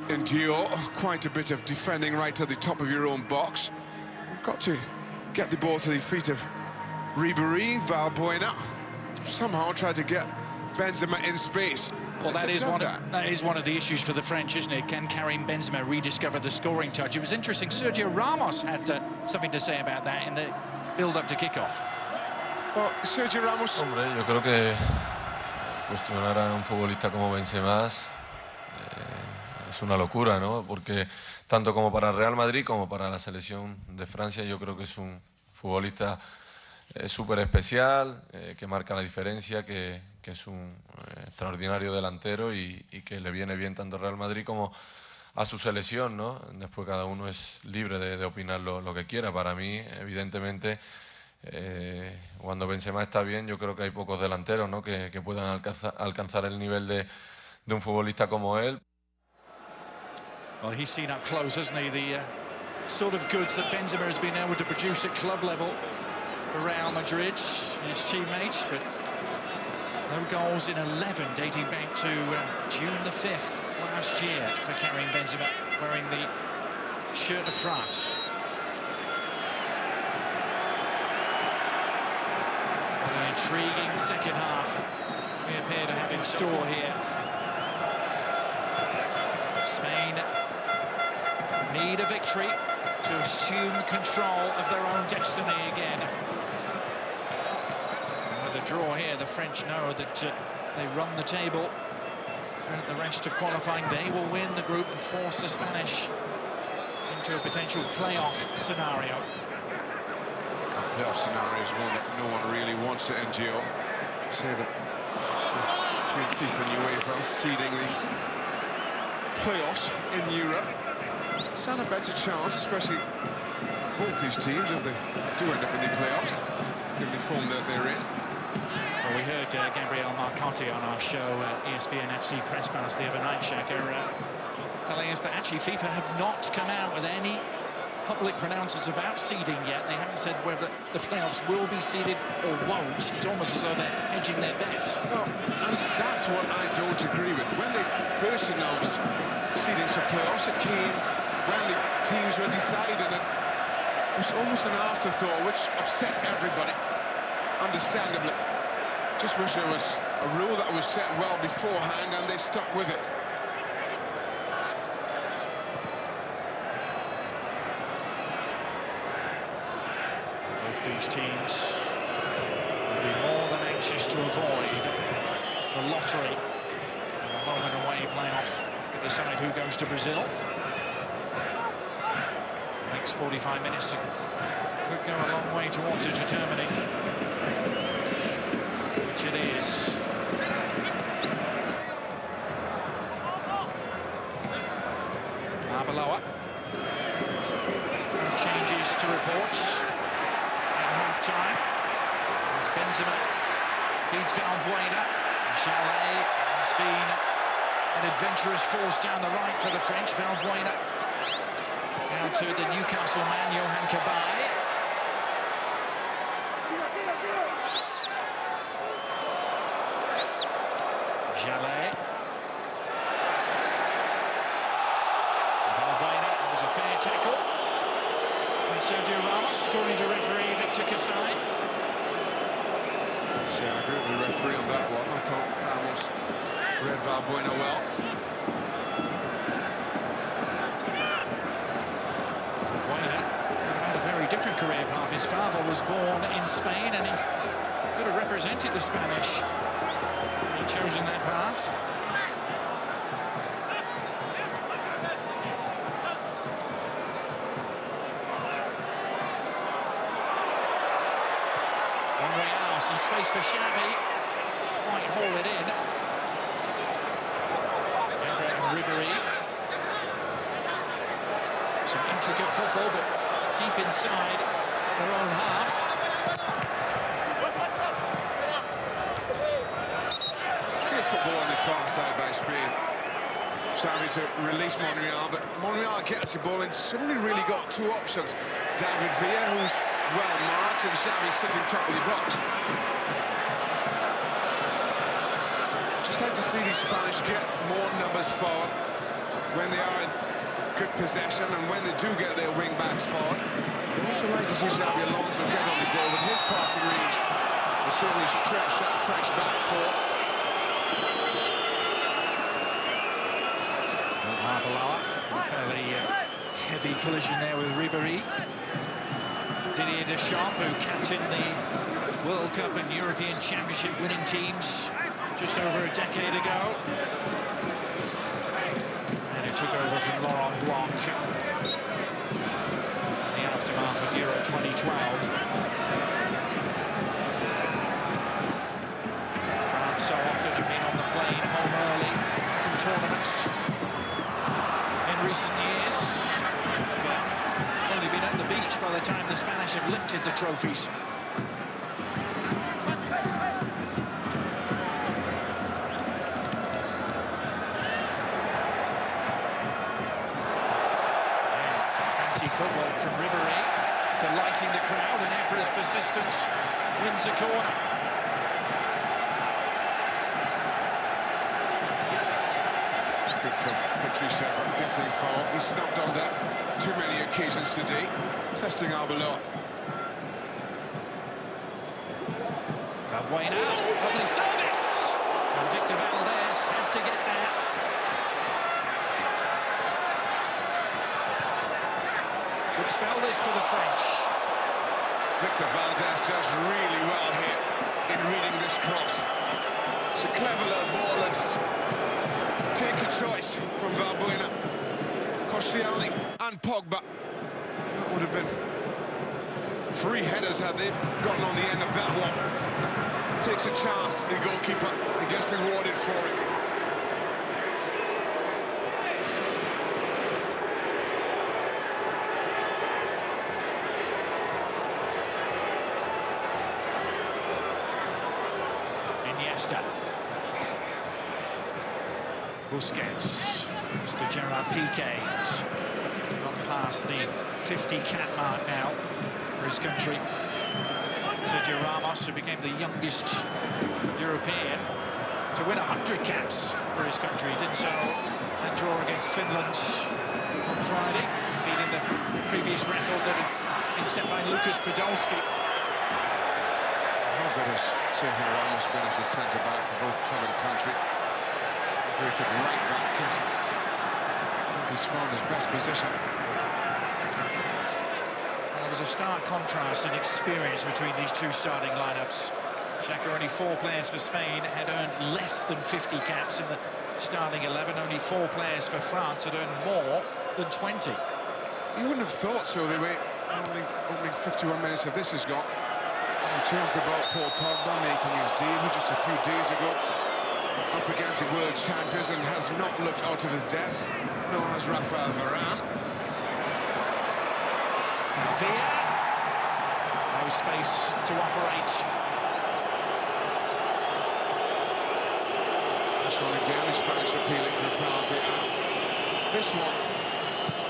Endure quite a bit of defending right at the top of your own box. You've got to get the ball to the feet of Ribéry. Valbuena somehow tried to get Benzema in space. Well, that is one of the issues for the French, isn't it? Can Karim Benzema rediscover the scoring touch? It was interesting. Sergio Ramos had something to say about that in the build-up to kickoff. Well, Sergio Ramos. Hombre, yo creo que cuestionar a un futbolista como Benzema es una locura, ¿no? Porque tanto como para el Real Madrid como para la selección de Francia, yo creo que es un futbolista súper especial, que marca la diferencia, que es un extraordinario delantero y que le viene bien tanto al Real Madrid como a su selección, ¿no? Después cada uno es libre de opinar lo que quiera. Para mí, evidentemente, cuando Benzema está bien, yo creo que hay pocos delanteros, ¿no? que puedan alcanzar el nivel de un futbolista como él. Well, he's seen up close, hasn't he, the sort of goods that Benzema has been able to produce at club level for Real Madrid, his teammates, but no goals in 11 dating back to June the 5th last year for Karim Benzema, wearing the shirt of France. An intriguing second half we appear to have in store here. Spain need a victory to assume control of their own destiny again. With a draw here, the French know that if they run the table throughout the rest of qualifying, they will win the group and force the Spanish into a potential playoff scenario. The playoff scenario is one that no one really wants to endure. To say that between FIFA and UEFA seeding the playoffs in Europe, stand a better chance, especially both these teams, if they do end up in the playoffs, given the form that they're in. Well, we heard Gabriel Marcotti on our show, ESPN FC Press Pass the other night, Shaka, telling us that actually FIFA have not come out with any public pronouncements about seeding yet. They haven't said whether the playoffs will be seeded or won't. It's almost as though they're hedging their bets. Well, and that's what I don't agree with. When they first announced seeding some playoffs, it came when the teams were decided, and it was almost an afterthought, which upset everybody, understandably. Just wish there was a rule that was set well beforehand and they stuck with it. Both these teams will be more than anxious to avoid the lottery, the home and away playoff to decide who goes to Brazil. Next 45 minutes could go a long way towards it determining which it is. Arbeloa. No changes to report at half-time. As Benzema feeds Valbuena. Chalet has been an adventurous force down the right for the French. Valbuena now to the Newcastle man, Johan Cabaye. Chalet. Valbuena, it was a fair tackle. And Sergio Ramos, according to referee Victor Kasai. So I agree with the referee on that one. I thought Ramos read Valbuena well. Valbuena had a very different career path. His father was born in Spain and he could have represented the Spanish. He chosen that path. Monreal, some space for Xavi. Quite haul it in. And Ribéry. Some intricate football, but deep inside their own half. Football on the far side by Spain. Xavi to release Monreal, but Monreal gets the ball and it's only really got two options. David Villa, who's well marked, and Xavi sitting top of the box. Just like to see the Spanish get more numbers forward. when they are in good possession and when they do get their wing-backs forward. They also like to see Xabi Alonso get on the ball with his passing range. Will certainly stretch that French back four. Arbeloa, a fairly heavy collision there with Ribéry. Didier Deschamps, who captained the World Cup and European Championship winning teams just over a decade ago. And he took over from Laurent Blanc in the aftermath of Euro 2012. France so often have been on the plane home early from tournaments in recent years. Have only been at the beach by the time the Spanish have lifted the trophies. Football from Ribéry, delighting the crowd, and after his persistence, wins a corner. It's good for Patrice Evra getting forward. He's not done that too many occasions today. Testing Arbeloa. Valbuena, lovely service, and Victor Valdez had to get there. Would spell this for the French. Victor Valdez does really well here in reading this cross. It's a clever little ball and take a choice from Valbuena, Koscielny and Pogba. That would have been 3 headers had they gotten on the end of that one. Takes a chance, the goalkeeper, and gets rewarded for it. Busquets, Mr. Gerard Piqué has gone past the 50-cap mark now for his country. Sergio Ramos, who became the youngest European to win 100 caps for his country, did so and draw against Finland on Friday, beating the previous record that had been set by Lucas Podolski. How good has Sergio Ramos been as a centre-back for both club and country? Rooted right back, and I think he's found his best position. Well, there was a stark contrast in experience between these two starting lineups. Xhaka, only 4 players for Spain, had earned less than 50 caps in the starting 11. Only 4 players for France had earned more than 20. You wouldn't have thought so. They were only opening 51 minutes of this has got. You talk about Paul Pogba making his debut just a few days ago, up against the world champions, and has not looked out of his depth, nor has Rafael Varane. Villa, no space to operate. This one again, the Spanish appealing for a penalty. This one,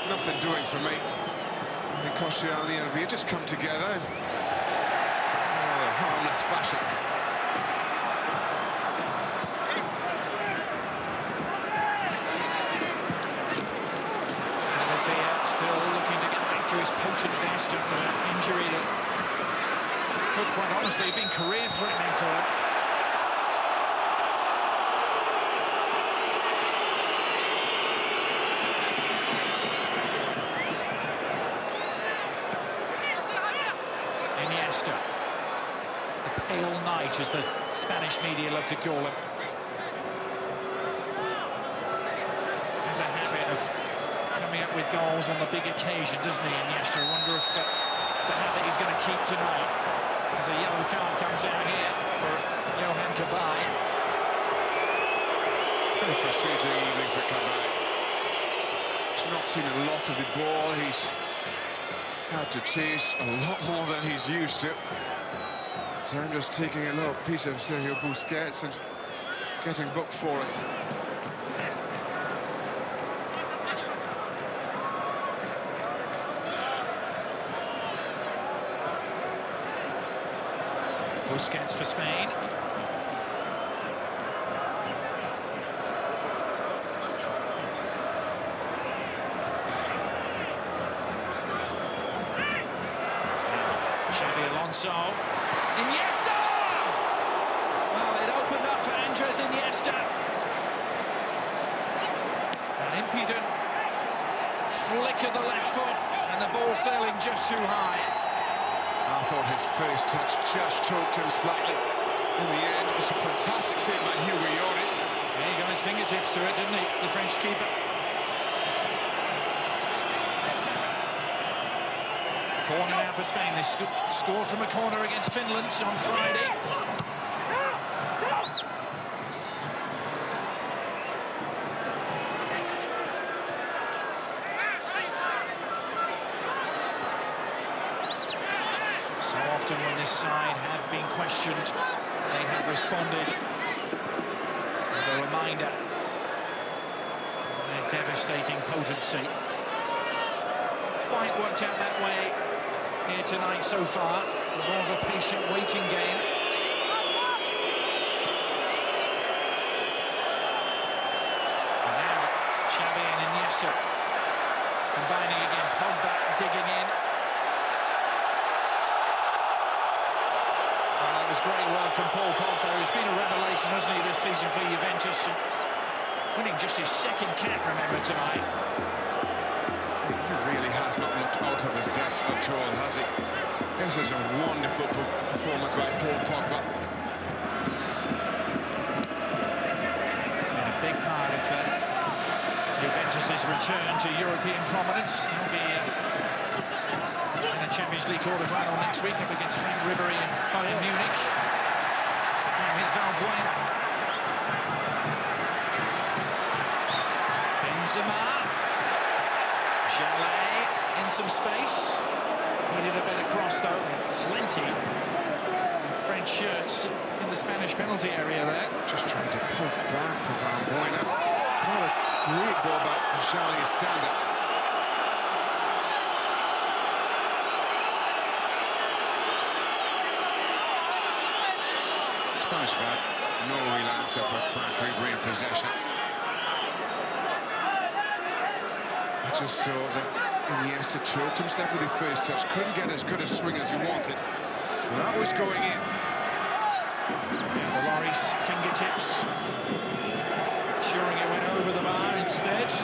nothing doing for me. I think Koscielny and Villa just come together in rather harmless fashion. Still looking to get back to his potent best after that injury that could quite honestly have been career-threatening for him. Iniesta, the pale knight, as the Spanish media love to call him. Has a habit of coming up with goals on the big occasion, doesn't he, Iniesta? I wonder if it's a habit he's going to keep tonight, as a yellow card comes out here for Yohan Cabaye. It's been a frustrating evening for Cabaye. He's not seen a lot of the ball. He's had to chase a lot more than he's used to. So I'm just taking a little piece of Sergio Busquets and getting booked for it. Busquets for Spain. so. Iniesta! Well, it opened up for Andres Iniesta. An impudent flick of the left foot, and the ball sailing just too high. I thought his first touch just choked him slightly. In the end, it's a fantastic save by Hugo Lloris. Yeah, he got his fingertips to it, didn't he, the French keeper? Corner now for Spain. They scored from a corner against Finland on Friday. So often when this side have been questioned, they have responded with a reminder of their devastating potency. Quite worked out that way here tonight so far. More of a patient waiting game. And now Xavi and Iniesta combining again. Pogba digging in. Well, that was great work from Paul Pogba. He's been a revelation, hasn't he, this season for Juventus? Winning just his second cap, remember, tonight. He really has not looked out of his depth at all, has he? This is a wonderful performance by Paul Pogba. It's been a big part of Juventus' return to European prominence. They'll be in the Champions League quarter-final next week up against Frank Ribery and Bayern Munich. Now here's Valbuena. Benzema. Jallet in some space. Needed a better cross though, and plenty of French shirts in the Spanish penalty area there. Just trying to pull it back for Valbuena. Not a great ball by Jallet's standards. Spanish VAR, no real answer for Frank Ribery in possession. I just saw that Iniesta choked himself with the first touch, couldn't get as good a swing as he wanted. Well, that was going in. Yeah, Lloris fingertips, ensuring it went over the bar instead.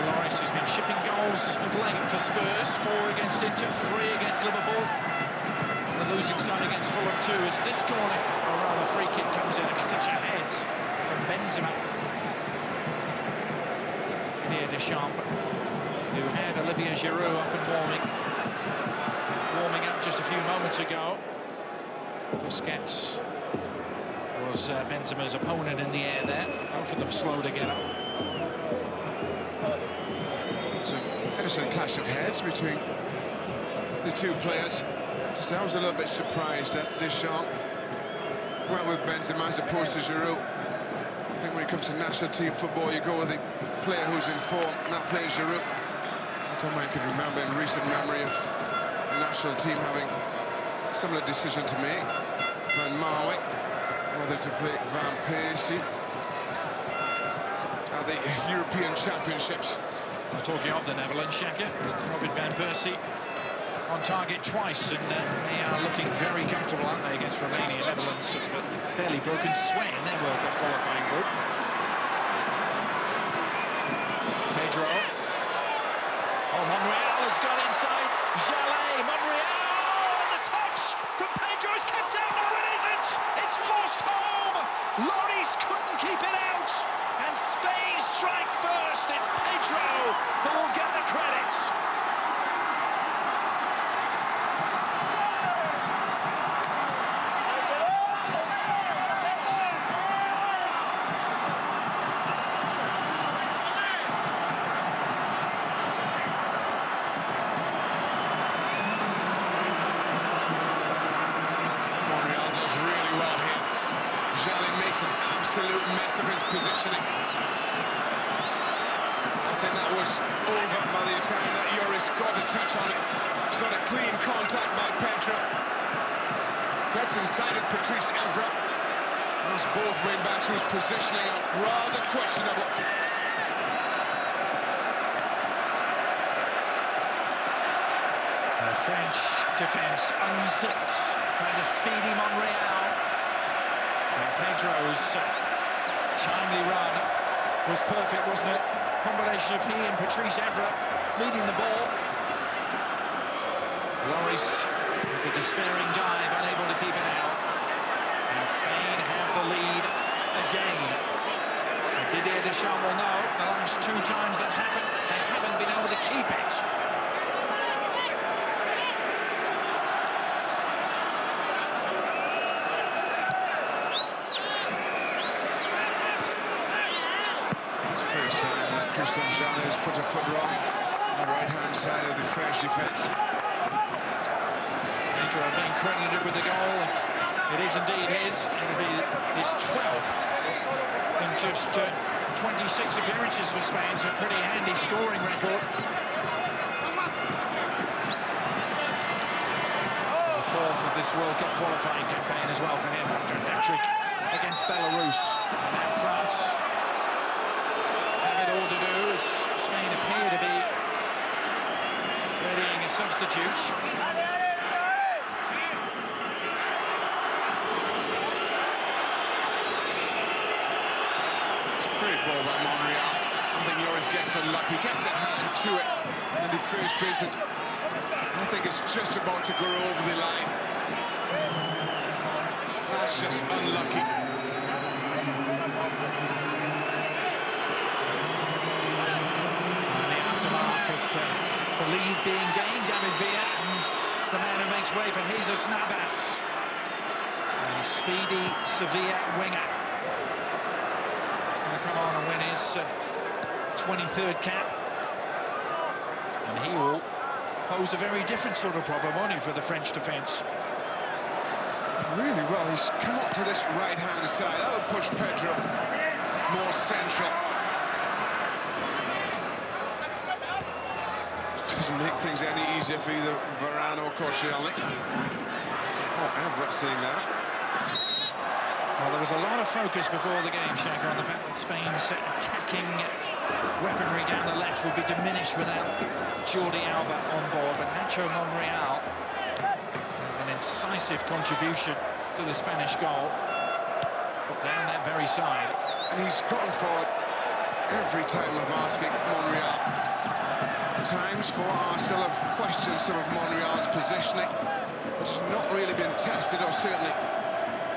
Lloris has been shipping goals of late for Spurs, 4 against Inter, 3 against Liverpool. The losing side against Fulham too, as this corner, or rather free kick, comes in, a clash of heads from Benzema. Didier Deschamps, who had Olivier Giroud up and warming up just a few moments ago. Busquets was Benzema's opponent in the air there. Both of them slow to get up. It's an innocent clash of heads between the two players. Just I was a little bit surprised that Deschamps went with Benzema as opposed to Giroud. I think when it comes to national team football, you go with the player who's in form, and that player Giroud. I don't think I can remember in recent memory of the national team having a similar decision to make. Van Marwijk, whether to play Van Persie at the European Championships. Well, talking of the Netherlands, Shaka, Robin Van Persie on target twice, and they are looking very comfortable, aren't they, against Romania. Netherlands have barely broken sweat in their World Cup qualifying group. Pedro. Oh, Monreal has got inside. Jallet, Monreal, and the touch from Pedro is kept out. No, it isn't. It's forced home. Lloris couldn't keep it out, and Spain strike first. It's Pedro who will get the credit. Absolute mess of his positioning. I think that was over by the time that Lloris got a touch on it. It's not a clean contact by Pedro. Gets inside of Patrice Evra. That's both wing-backs whose positioning are rather questionable. The French defence unzipped by the speedy Monreal. And Pedro's timely run was perfect, wasn't it? Combination of he and Patrice Evra leading the ball. Lloris with the despairing dive, unable to keep it out. And Spain have the lead again. And Didier Deschamps will know the last 2 times that's happened, they haven't been able to keep it. It's the first time that Christophe Jean has put a foot wrong on the right-hand side of the French defence. Pedro being credited with the goal. If it is indeed his, it'll be his 12th in just 26 appearances for Spain. It's a pretty handy scoring record. The 4th of this World Cup qualifying campaign as well for him after a hat-trick against Belarus. And now France have it all to do as Spain appear to be readying a substitute. Great ball by Monreal. I think Lloris gets unlucky, gets a hand to it in the first instant. I think it's just about to go over the line. That's just unlucky. In the aftermath of the lead being gained, David Villa is the man who makes way for Jesus Navas, a speedy Sevilla winger. Come on and win his 23rd cap, and he will pose a very different sort of problem, won't he, for the French defence? Really well, he's come up to this right-hand side. That'll push Pedro more central. It doesn't make things any easier for either Varane or Koscielny. Oh, Evra seeing that. Well, there was a lot of focus before the game, Shaka, on the fact that Spain's attacking weaponry down the left would be diminished without Jordi Alba on board. But Nacho Monreal, an incisive contribution to the Spanish goal, down that very side. And he's gotten forward every time of asking Monreal. At times, for Arsenal have questioned some of Monreal's positioning, but it's not really been tested, or certainly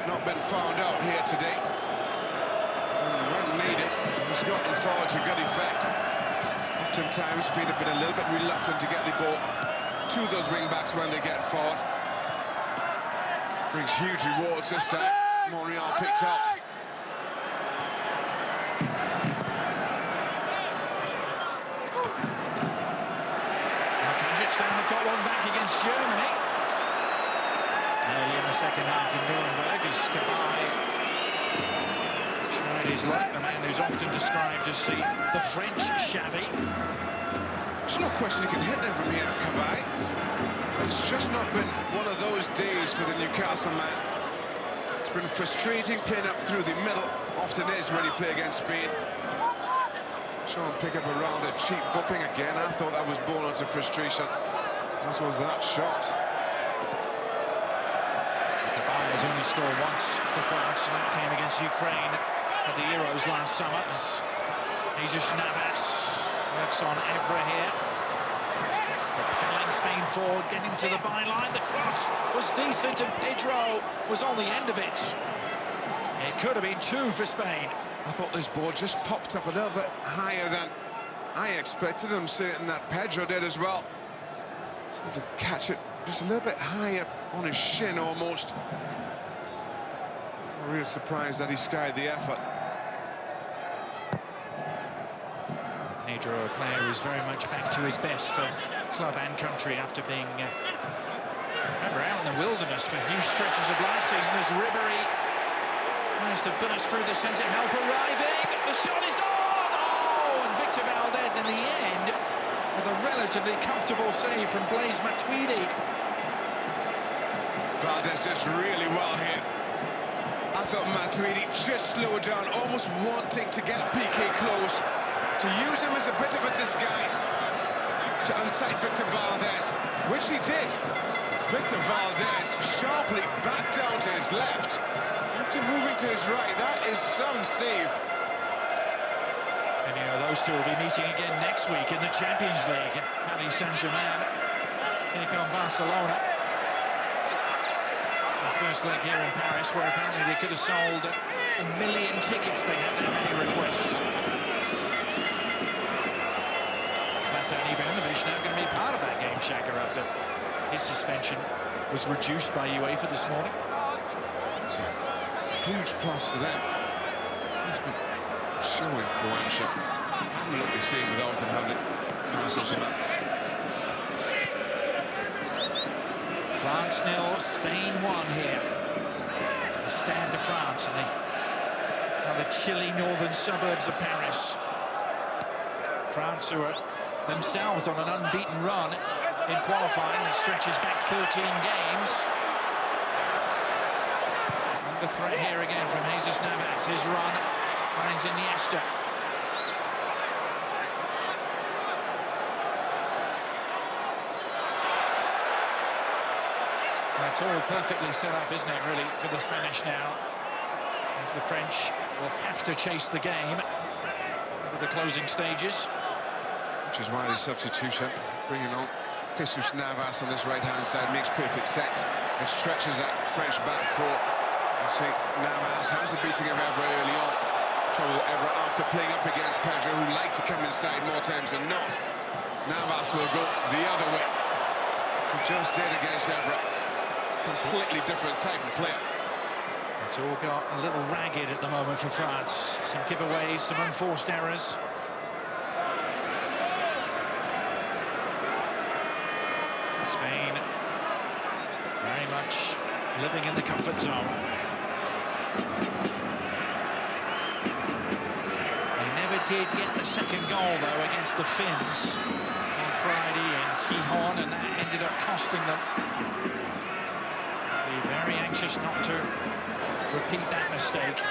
not been found out here today. And when needed, he's gotten forward to good effect. Oftentimes, Spain have been a little bit reluctant to get the ball to those wing-backs when they get forward. Brings huge rewards this time. Monreal picked out. Kazakhstan have got one back against Germany. Early in the second half in Nuremberg as Kabay tried his luck, the man who's often described as the French Xavi. There's no question he can hit them from here, Kabay. But it's just not been one of those days for the Newcastle man. It's been frustrating playing up through the middle, often is when you play against Spain. Saw him pick up a rather cheap booking again. I thought that was born out of frustration, as was that shot. Has only scored once for France. That came against Ukraine at the Euros last summer as Jesus Navas works on Evra here. Propelling Spain forward, getting to the byline. The cross was decent and Pedro was on the end of it. It could have been 2 for Spain. I thought this ball just popped up a little bit higher than I expected. I'm certain that Pedro did as well. Seemed to catch it just a little bit high up on his shin almost. I'm real surprised that he skied the effort. Pedro, a player who's very much back to his best for club and country after being remember, out in the wilderness for huge stretches of last season as Ribéry tries to burst through the centre, help arriving. The shot is on! Oh, and Victor Valdez in the end with a relatively comfortable save from Blaise Matuidi. Valdez does really well here. I thought Matuidi just slowed down, almost wanting to get Piqué close, to use him as a bit of a disguise, to unsight Victor Valdez, which he did. Victor Valdez sharply back down to his left after moving to his right. That is some save. And you know, those two will be meeting again next week in the Champions League. Paris Saint-Germain take on Barcelona. The first leg here in Paris, where apparently they could have sold 1 million tickets. They had that many requests. Zlatan Ibrahimovic now going to be part of that game, Shaka, after his suspension was reduced by UEFA this morning. It's a huge plus for them. He's been so influential. Haven't looked the same without him, have they? France 0, Spain 1 here. The Stade de France in the chilly northern suburbs of Paris. France, who are themselves on an unbeaten run in qualifying that stretches back 13 games. Under threat here again from Jesus Navas. His run finds Iniesta. It's all perfectly set up, isn't it, really, for the Spanish now, as the French will have to chase the game over the closing stages. Which is why the substitution, bringing on Jesus Navas on this right-hand side, makes perfect sense. It stretches that French back four. You see, Navas has the beating of Evra early on. Trouble Evra after playing up against Pedro, who liked to come inside more times than not. Navas will go the other way. So just did against Evra. Completely different type of player. It's all got a little ragged at the moment for France. Some giveaways, some unforced errors. Spain very much living in the comfort zone. They never did get the second goal, though, against the Finns on Friday in Gijón, and that ended up costing them. Be very anxious not to repeat that mistake.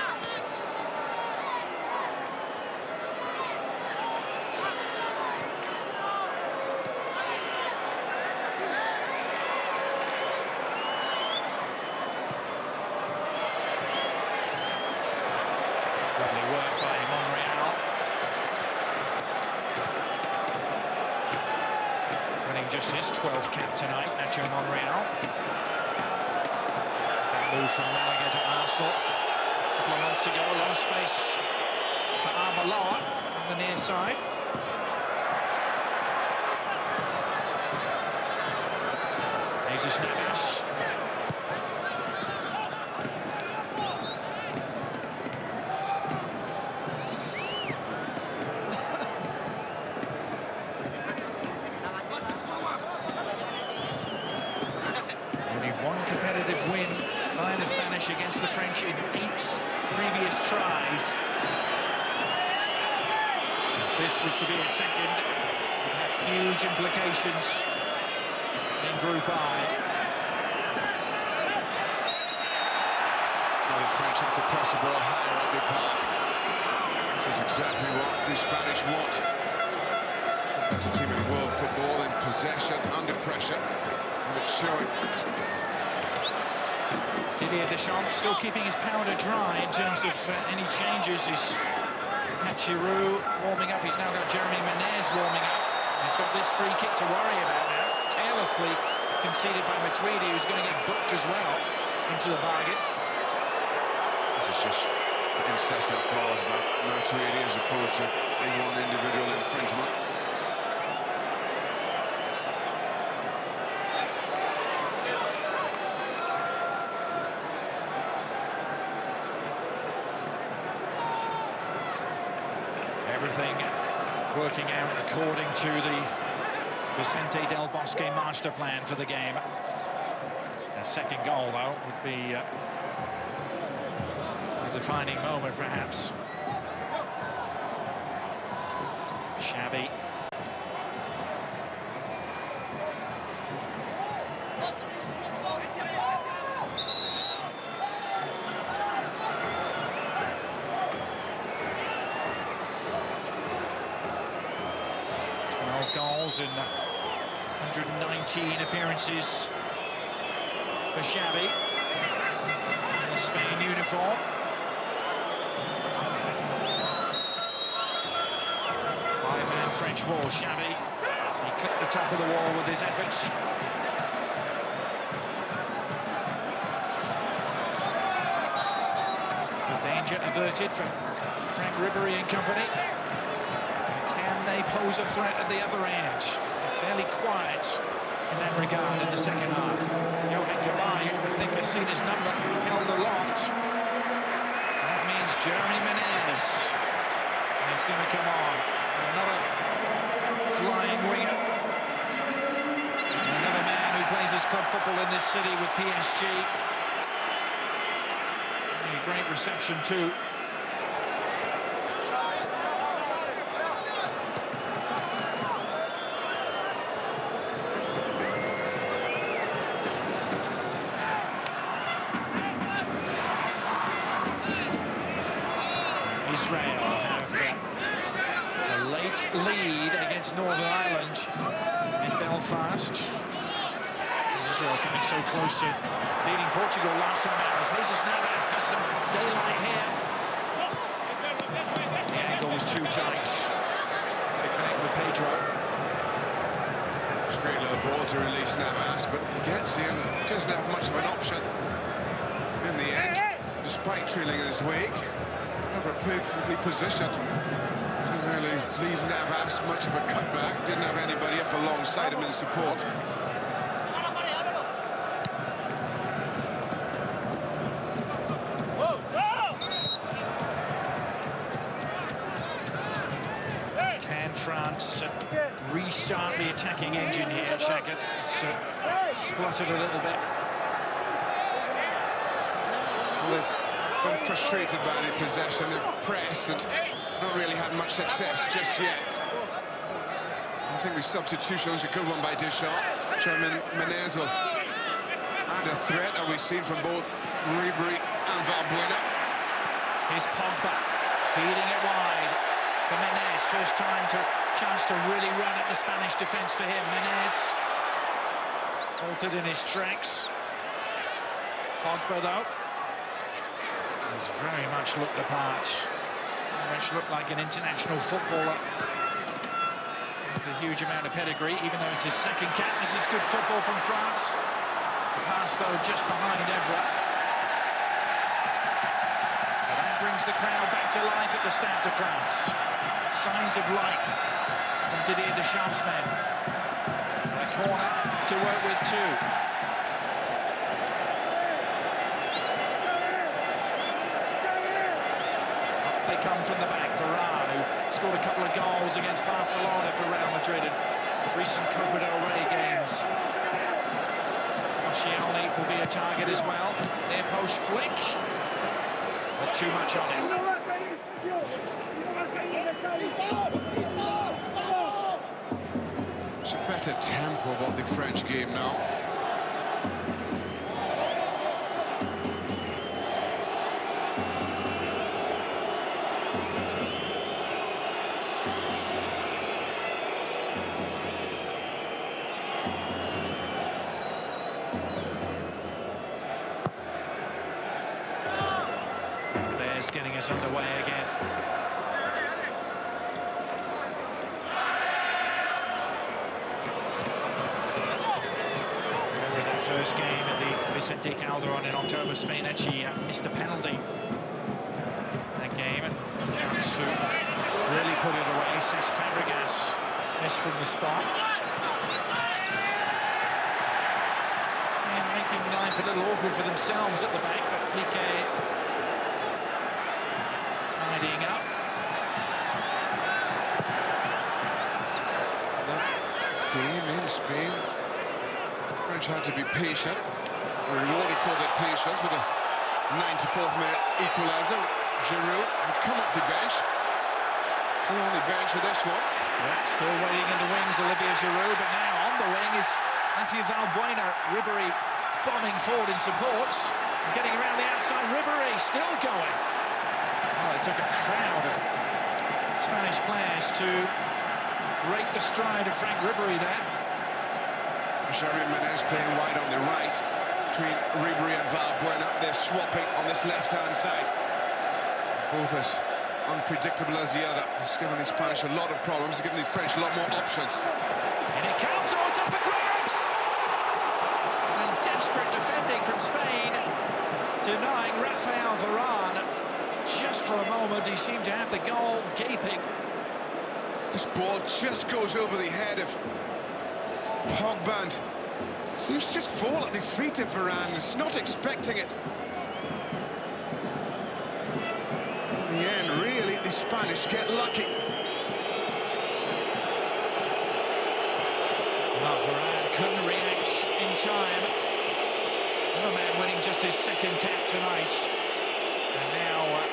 Lovely work by Monreal. Winning just his 12th cap tonight, Nacho Monreal. Move from Malaga to Arsenal a couple of months ago. A lot of space for Arbeloa on the near side. Jesus Navas. Only one competitive win by the Spanish against the French in 8 previous tries. If this was to be a second, it would have huge implications in Group I. Now the French have to press the ball higher up the park. This is exactly what the Spanish want. Better team in world football in possession, under pressure, and it's showing. Didier Deschamps still keeping his powder dry in terms of any changes. He's had Giroud warming up. He's now got Jeremy Menez warming up. He's got this free kick to worry about now. Carelessly conceded by Matuidi, who's going to get booked as well into the bargain. This is just incessant fouls by Matuidi as opposed to one individual infringement. Everything working out according to the Vicente Del Bosque master plan for the game. A second goal, though, would be a defining moment, perhaps. Shabby. Goals in 119 appearances for Xavi in the Spain uniform. Five-man French wall. Xavi, he clipped the top of the wall with his efforts. Danger averted from Frank Ribery and company. Can they pose a threat at the other end? Fairly quiet in that regard in the second half. Johan Cabaye, I think, has seen his number held aloft. That means Jeremy Menez is going to come on. Another flying winger. Another man who plays his club football in this city with PSG. Great reception too. Israel have a late lead against Northern Ireland in Belfast. Israel coming so close to beating Portugal last time out as Jesus Navas has some daylight here. The angle was too tight to connect with Pedro. It's a great little ball to release Navas, but he gets here and doesn't have much of an option in the end, despite trailing in his wake. Never perfectly positioned. Didn't really leave Navas much of a cutback. Didn't have anybody up alongside him in support. France restart the attacking engine here. Xhaka spluttered a little bit. Well, they've been frustrated by the possession. They've pressed and not really had much success just yet. I think the substitution was a good one by Deschamps. Jeremy Menez will add a threat that we've seen from both Ribery and Valbuena. Here's Pogba feeding it wide. For Menez, first chance to really run at the Spanish defence for him. Menez halted in his tracks. Pogba, though, has very much looked the part. Very much looked like an international footballer with a huge amount of pedigree, even though it's his second cap. This is good football from France. The pass, though, just behind Evra. But that brings the crowd back to life at the Stade de France. Signs of life from Didier Deschamps' men. A corner to work with too. Up they come from the back. Varane, who scored a couple of goals against Barcelona for Real Madrid in recent Copa del Rey games. Koscielny will be a target as well. Near post flick, but too much on him. It's a better tempo about the French game now. There's getting us underway again. First game at the Vicente Calderon in October, Spain actually missed a penalty that game, and a chance to really put it away since Fabregas missed from the spot. Spain making life a little awkward for themselves at the back, but Piqué tidying up. That game in Spain, French had to be patient, rewarded for their patience with a 94th minute equaliser. Giroud had come off the bench. Still on the bench for this one. Yep, still waiting in the wings, Olivier Giroud, but now on the wing is Mathieu Valbuena. Ribery bombing forward in support, and getting around the outside. Ribery still going. Well, it took a crowd of Spanish players to break the stride of Frank Ribery there. Xavi Menez playing wide on the right between Ribery and Valbuena. They're swapping on this left-hand side. Both as unpredictable as the other. It's given the Spanish a lot of problems. It's given the French a lot more options. And it comes, oh, it's up for grabs! And desperate defending from Spain, denying Rafael Varane. Just for a moment, he seemed to have the goal gaping. This ball just goes over the head of Pogba and seems to just fall at the feet of Varane. He's not expecting it. In the end, really, the Spanish get lucky. Well, Varane couldn't react in time. Another man winning just his second cap tonight. And now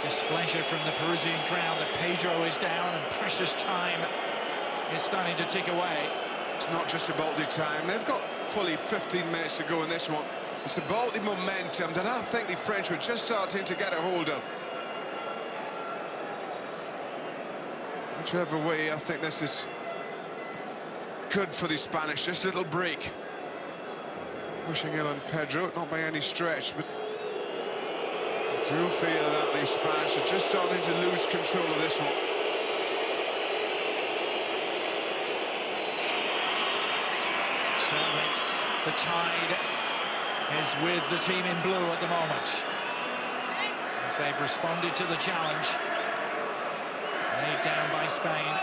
displeasure from the Parisian crowd that Pedro is down and precious time is starting to tick away. It's not just about the time. They've got fully 15 minutes to go in this one. It's about the momentum that I think the French were just starting to get a hold of. Whichever way, I think this is good for the Spanish. Just a little break. Wishing ill on Pedro, not by any stretch, but I do feel that the Spanish are just starting to lose control of this one. Certainly, the tide is with the team in blue at the moment, as they've responded to the challenge laid down by Spain.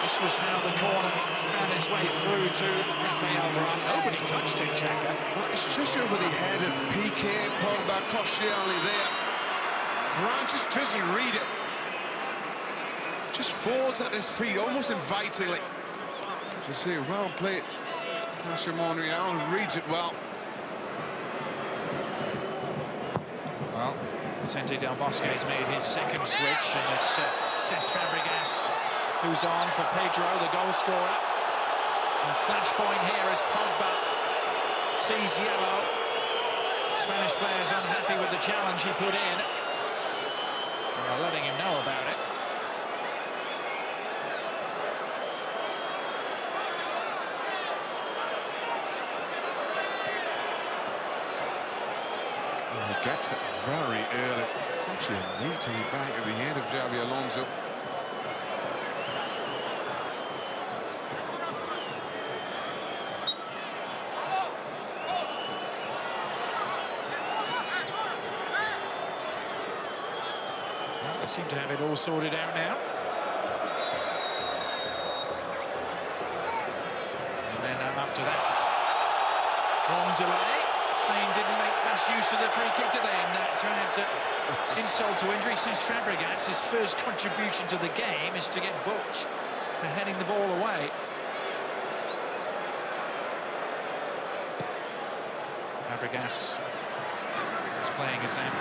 This was how the corner found its way through to Rafael Varane. Nobody touched it, Xhaka. Well, it's just over the head of Piqué, Pogba, Koscielny there. Varane just doesn't read it. Just falls at his feet, almost invitingly. Just say, well played. Nacer Monreal reads it well. Well, Vicente Del Bosque has made his second switch, and it's Cesc Fabregas who's on for Pedro, the goal scorer. And flashpoint here as Pogba sees yellow. Spanish players unhappy with the challenge he put in. They're letting him know about it. He gets it very early. It's actually a knee to the back of the head of Xabi Alonso. Well, they seem to have it all sorted out now. And then after that long delay, Spain didn't make much use of the free kick, did they? And that turned insult to injury. Since Fabregas, his first contribution to the game is to get booked for heading the ball away. Fabregas is playing as that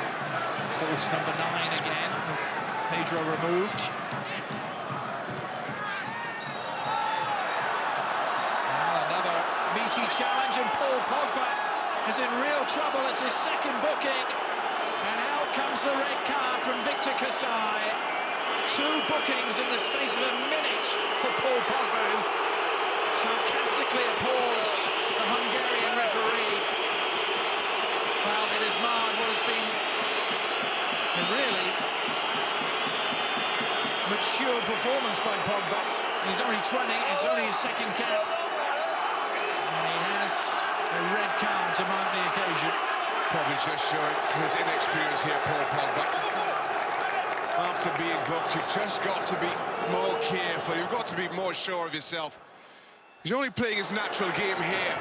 false number 9 again, with Pedro removed. Well, another meaty challenge, and Paul Pogba is in real trouble. It's his second booking, and out comes the red card from Victor Kasai. 2 bookings in the space of a minute for Paul Pogba, who sarcastically applauds the Hungarian referee. Well, it has marred what has been a really mature performance by Pogba. He's only 20, it's only his second cap, and he has a red card to mark the occasion. Probably just showing his inexperience here, Paul Pogba. After being booked, you've just got to be more careful. You've got to be more sure of yourself. He's only playing his natural game here,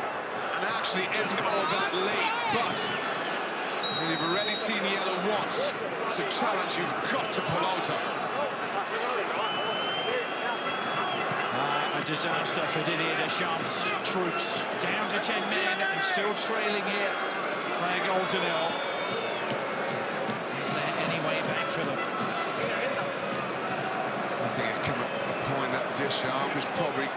and actually isn't all that late. But when you've already seen yellow once, it's a challenge you've got to pull out of. A disaster for Didier Deschamps' troops, down to 10 men and still trailing here by a goal to nil. Is there any way back for them? I think it's come at a point that Deschamps is probably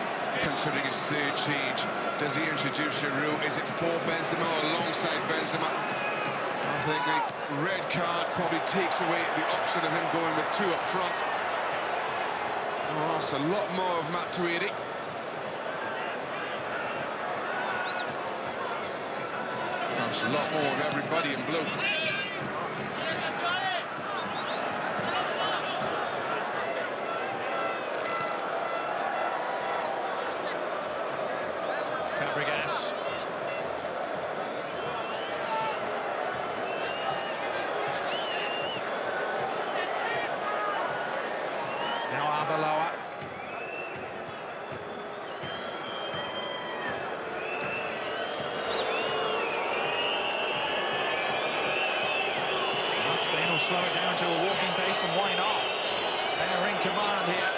considering his third change. Does he introduce Giroud? Is it for Benzema or alongside Benzema? I think the red card probably takes away the option of him going with two up front. Oh, that's a lot more of Matuidi. That's a lot more of everybody in blue. Fabregas. Now Arbeloa. Well, Spain will slow it down to a walking pace, and why not? They're in command here.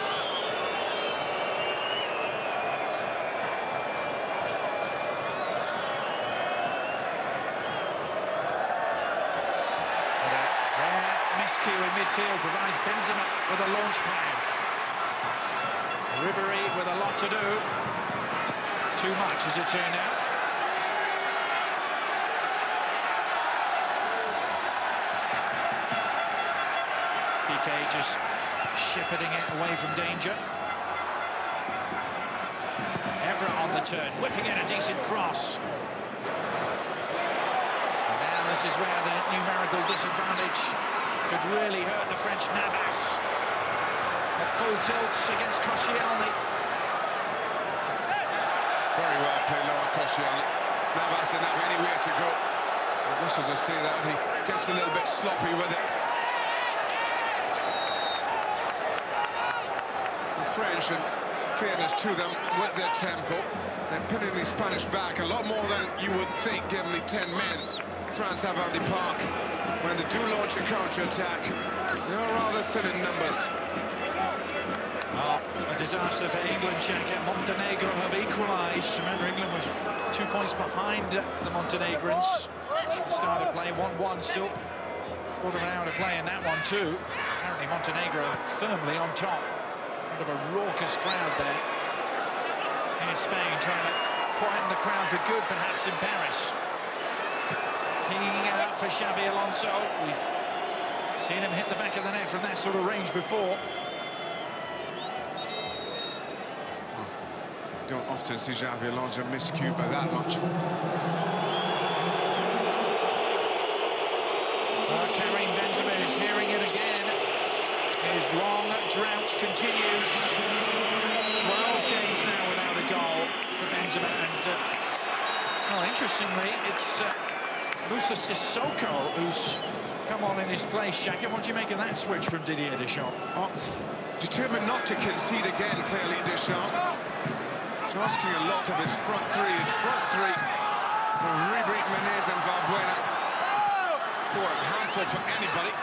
Miscue in midfield provides Benzema with a launch pad. Ribéry with a lot to do. Too much as it turned out. Piqué just shepherding it away from danger. Evra on the turn, whipping in a decent cross. And now this is where the numerical disadvantage could really hurt the French. Navas at full tilt against Koscielny. Very well played, Laurent Koscielny. Navas didn't have anywhere to go. And just as I say that, he gets a little bit sloppy with it. The French, in fairness to them, with their tempo, they're pinning the Spanish back a lot more than you would think, given the 10 men France have on the park. When they do launch a counter-attack, they are rather thin in numbers. Well, a disaster for England. Czech and Montenegro have equalised. Remember, England was 2 points behind the Montenegrins. Started play 1-1 still. Quarter of an hour to play in that one too. Apparently Montenegro firmly on top. In front of a raucous crowd there. In Spain, trying to quieten the crowd for good, perhaps in Paris. Teeing it up for Xabi Alonso. We've seen him hit the back of the net from that sort of range before. Don't often see Xabi Alonso miscue by that much. Karim Benzema is hearing it again. His long drought continues. 12 games now without a goal for Benzema. And, well, interestingly, it's Moussa Sissoko who's come on in his place. Shaka, what do you make of that switch from Didier Deschamps? Oh, determined not to concede again, clearly, Deschamps. He's asking a lot of his front three. His front three, Ribéry, Menez and Valbuena. Poor handful for anybody.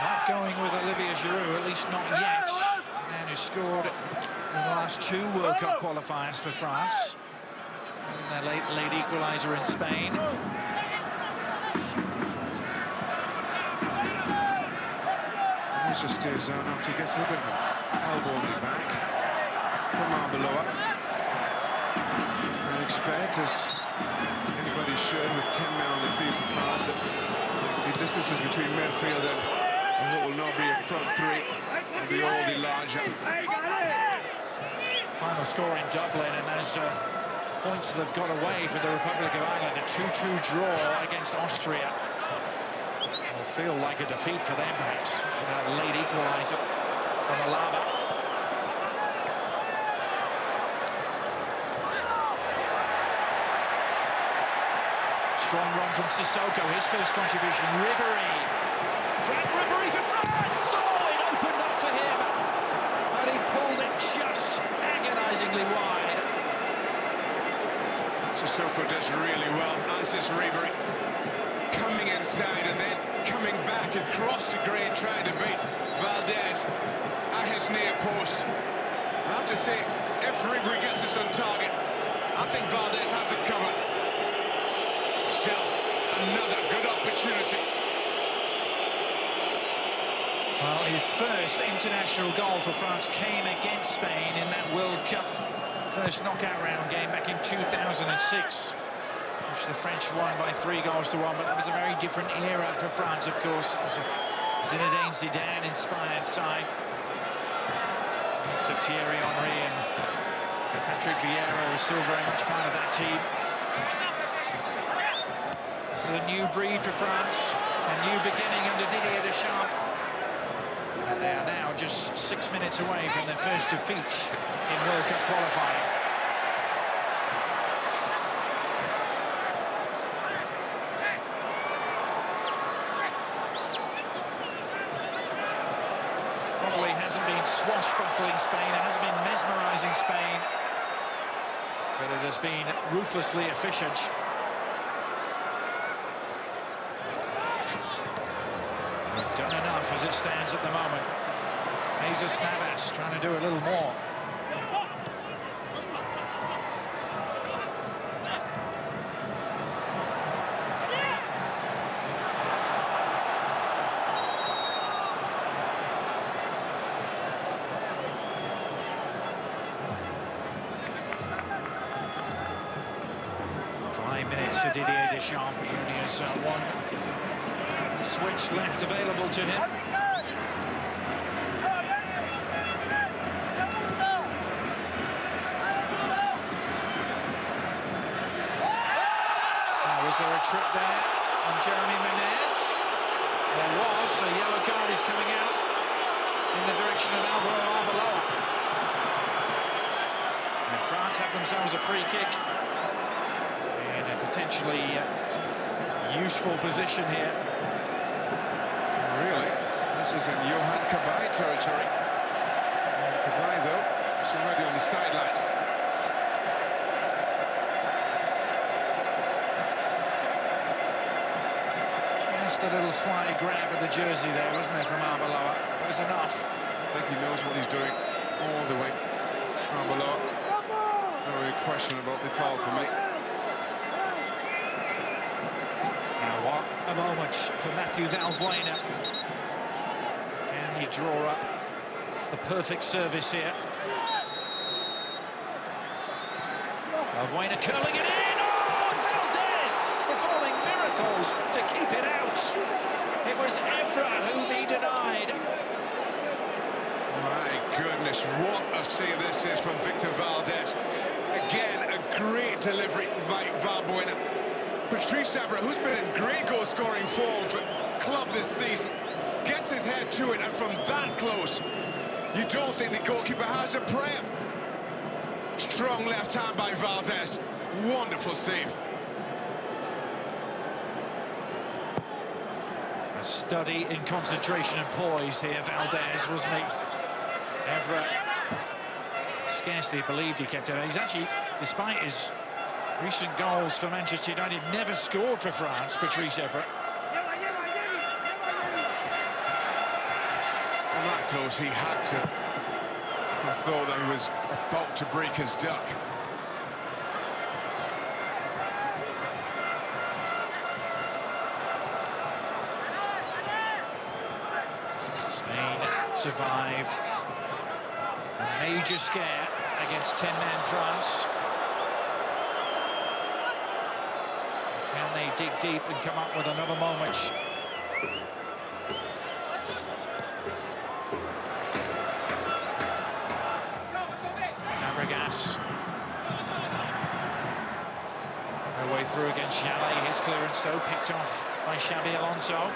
Not going with Olivier Giroud, at least not yet. The man who scored in the last 2 World Cup qualifiers for France. And their late equaliser in Spain. He's just stays down after he gets a little bit of an elbow in the back from Arbeloa. I expect, as anybody should, with 10 men on the field for France, that the distances between midfield and what will now be a front three will be all the larger. Final score in Dublin, and those points that have got away for the Republic of Ireland. A 2-2 draw against Austria. Will feel like a defeat for them, perhaps. That late equaliser on Alaba. Strong run from Sissoko, his first contribution. Ribéry. Frank Ribéry for France! Oh, it opened up for him. And he pulled it just agonisingly wide. Sissoko does really well, as does Ribéry. Coming inside and then coming back across the green, trying to beat Valdez at his near post. I have to say, if Ribéry gets this on target, I think Valdez has it covered. Still, another good opportunity. Well, his first international goal for France came against Spain in that World Cup first knockout round game back in 2006, which the French won by 3-1, but that was a very different era for France, of course. It was a Zinedine Zidane-inspired side. Lots of Thierry Henry and Patrick Vieira was still very much part of that team. This is a new breed for France, a new beginning under Didier Deschamps. And they are now just 6 minutes away from their first defeat in World Cup qualifying. Probably hasn't been swashbuckling Spain, it hasn't been mesmerising Spain, but it has been ruthlessly efficient. Done enough as it stands at the moment. Jesus Navas trying to do a little more. For Didier Deschamps, he only has one switch left available to him. Now, was there a trip there on Jeremy Menez? There was. A yellow card is coming out in the direction of Alvaro Arbeloa. And France have themselves a free kick. Potentially useful position here. Really? This is in Johan Cabaye territory. Cabaye, though, is already on the sidelines. Just a little sly grab at the jersey there, wasn't there, from Arbeloa? It was enough. I think he knows what he's doing all the way. Arbeloa. Very questionable the foul for me. What a moment for Mathieu Valbuena. Can he draw up the perfect service here? Valbuena curling it in! Oh, and Valdez performing miracles to keep it out. It was Evra whom he denied. My goodness, what a save this is from Victor Valdez. Again, a great delivery by Valbuena. Patrice Evra, who's been in great goal-scoring form for club this season, gets his head to it, and from that close, you don't think the goalkeeper has a prayer. Strong left hand by Valdez. Wonderful save. A study in concentration and poise here, Valdez, wasn't he? Evra scarcely believed he kept it. He's actually, despite his recent goals for Manchester United, never scored for France, Patrice Evra. On that close, he had to. I thought that he was about to break his duck. Spain survive a major scare against 10-man France. Can they dig deep and come up with another moment? Fabregas. No way through against Chalet. His clearance, though, picked off by Xabi Alonso.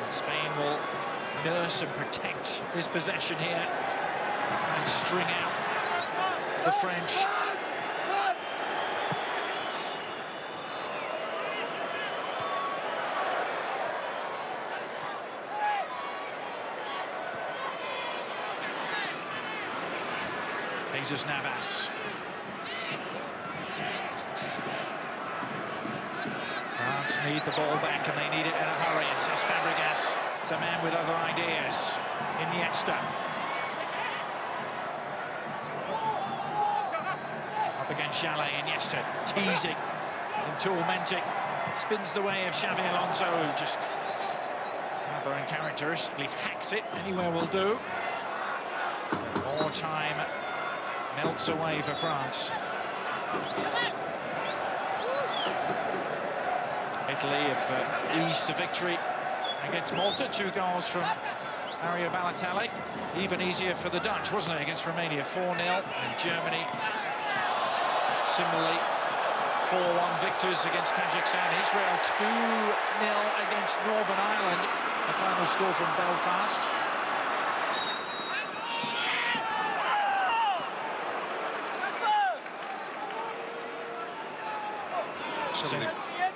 And Spain will nurse and protect this possession here and string out the French. Jesus Navas. France need the ball back, and they need it in a hurry. It says Fabregas. It's a man with other ideas. Iniesta. Up against Chalet. Iniesta teasing and tormenting. Spins the way of Xabi Alonso, who just rather uncharacteristically hacks it. Anywhere will do. More time melts away for France. Italy have eased to victory against Malta. 2 goals from Mario Balotelli. Even easier for the Dutch, wasn't it, against Romania? 4-0. And Germany, similarly, 4-1 victors against Kazakhstan. Israel 2-0 against Northern Ireland. The final score from Belfast.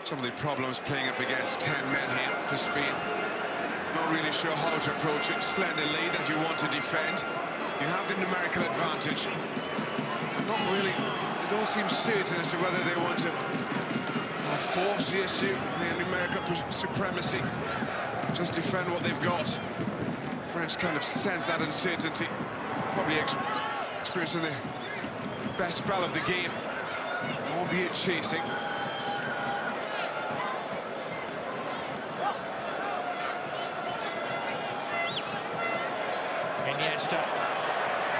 Some of the problems playing up against 10 men here for Spain. Not really sure how to approach it. Slender lead that you want to defend. You have the numerical advantage. And not really, they don't seem certain as to whether they want to force the issue, the numerical supremacy. Just defend what they've got. French kind of sense that uncertainty. Probably experiencing their best spell of the game, albeit chasing. Iniesta.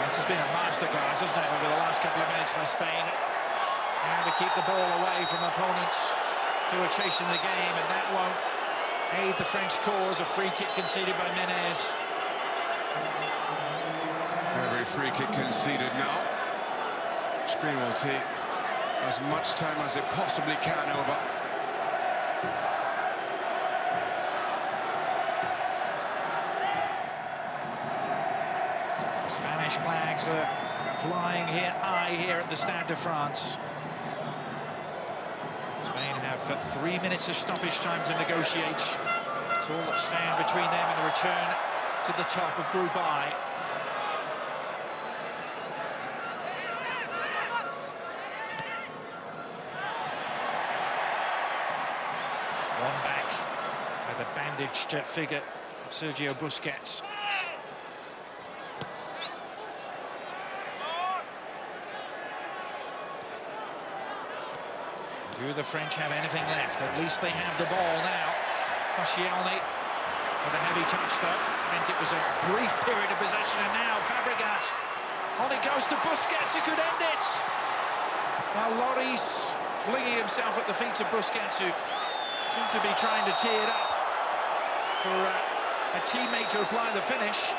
This has been a masterclass, hasn't it, over the last couple of minutes by Spain. And to keep the ball away from opponents who are chasing the game, and that won't aid the French cause. A free kick conceded by Menez. Every free kick conceded now. Spain will take as much time as they possibly can over. The Spanish flags are flying here, high here at the Stade de France. Spain have 3 minutes of stoppage time to negotiate. It's all that stand between them and a return to the top of Group I. One back by the bandaged figure of Sergio Busquets. Do the French have anything left? At least they have the ball now. Koscielny with a heavy touch, though. Meant it was a brief period of possession, and now Fabregas. On it goes to Busquets, who could end it. Well, Lloris flinging himself at the feet of Busquets, who seems to be trying to tee it up for a teammate to apply the finish.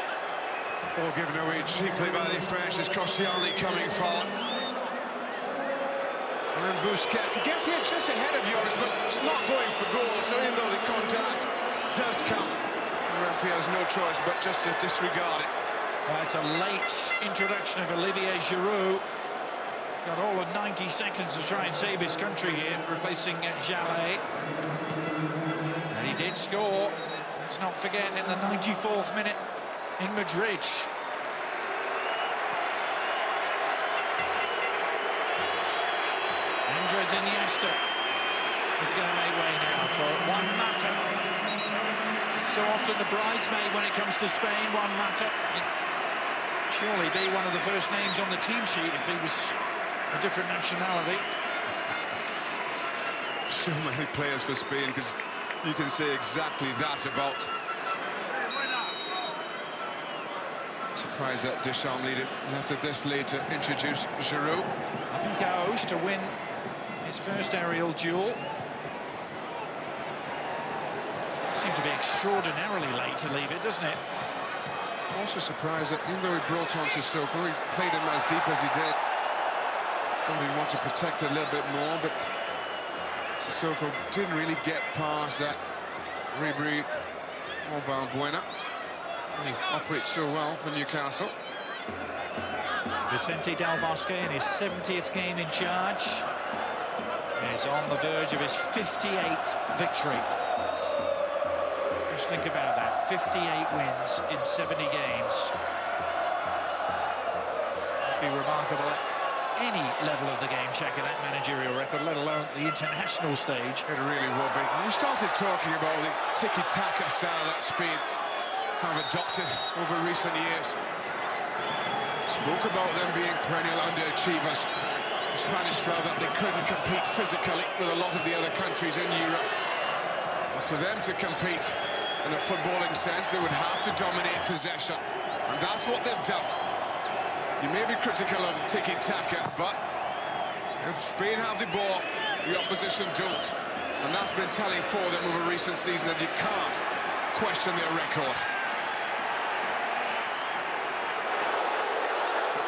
Ball given away cheaply by the French as Koscielny coming forward. And Busquets, he gets here just ahead of Lloris, but it's not going for goal, so even though the contact does come, the referee has no choice but just to disregard it. Well, it's a late introduction of Olivier Giroud. He's got all of 90 seconds to try and save his country here, replacing Jallet. And he did score. Let's not forget, in the 94th minute in Madrid. Andres Iniesta is going to make way now for Juan Mata. So often the bridesmaid when it comes to Spain, Juan Mata. Surely be one of the first names on the team sheet if he was a different nationality. So many players for Spain, because you can say exactly that about. Surprised that Deschamps needed after this late to introduce Giroud. Up he goes to win his first aerial duel. Seemed to be extraordinarily late to leave it, doesn't it? Also surprised that even though he brought on Sissoko, he played him as deep as he did. Probably want to protect a little bit more, but Sissoko didn't really get past that Ribery or Valbuena. He operates so well for Newcastle. Vicente Del Bosque in his 70th game in charge is on the verge of his 58th victory. Just think about that, 58 wins in 70 games. It'd be remarkable at any level of the game, Shaka, that managerial record, let alone the international stage. It really will be. We started talking about the tiki-taka style that Spain have adopted over recent years. Spoke about them being perennial underachievers. The Spanish felt that they couldn't compete physically with a lot of the other countries in Europe. But for them to compete in a footballing sense, they would have to dominate possession. And that's what they've done. You may be critical of tiki-taka, but if Spain have the ball, the opposition don't. And that's been telling for them over recent season, that you can't question their record.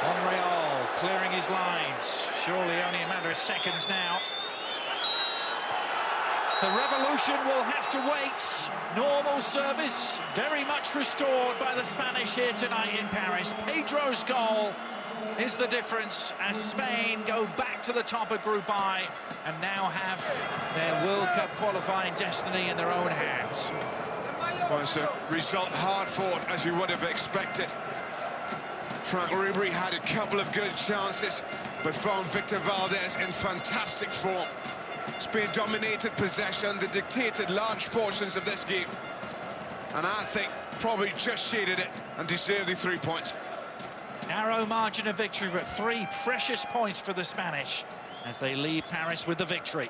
Monreal clearing his lines. Surely only a matter of seconds now. The revolution will have to wait. Normal service, very much restored by the Spanish here tonight in Paris. Pedro's goal is the difference as Spain go back to the top of Group I and now have their World Cup qualifying destiny in their own hands. Well, it's a result hard fought, as you would have expected. Frank Ribery had a couple of good chances, but found Victor Valdez in fantastic form. Spain dominated possession, they dictated large portions of this game, and I think probably just shaded it and deserved the 3 points. Narrow margin of victory, but 3 precious points for the Spanish as they leave Paris with the victory.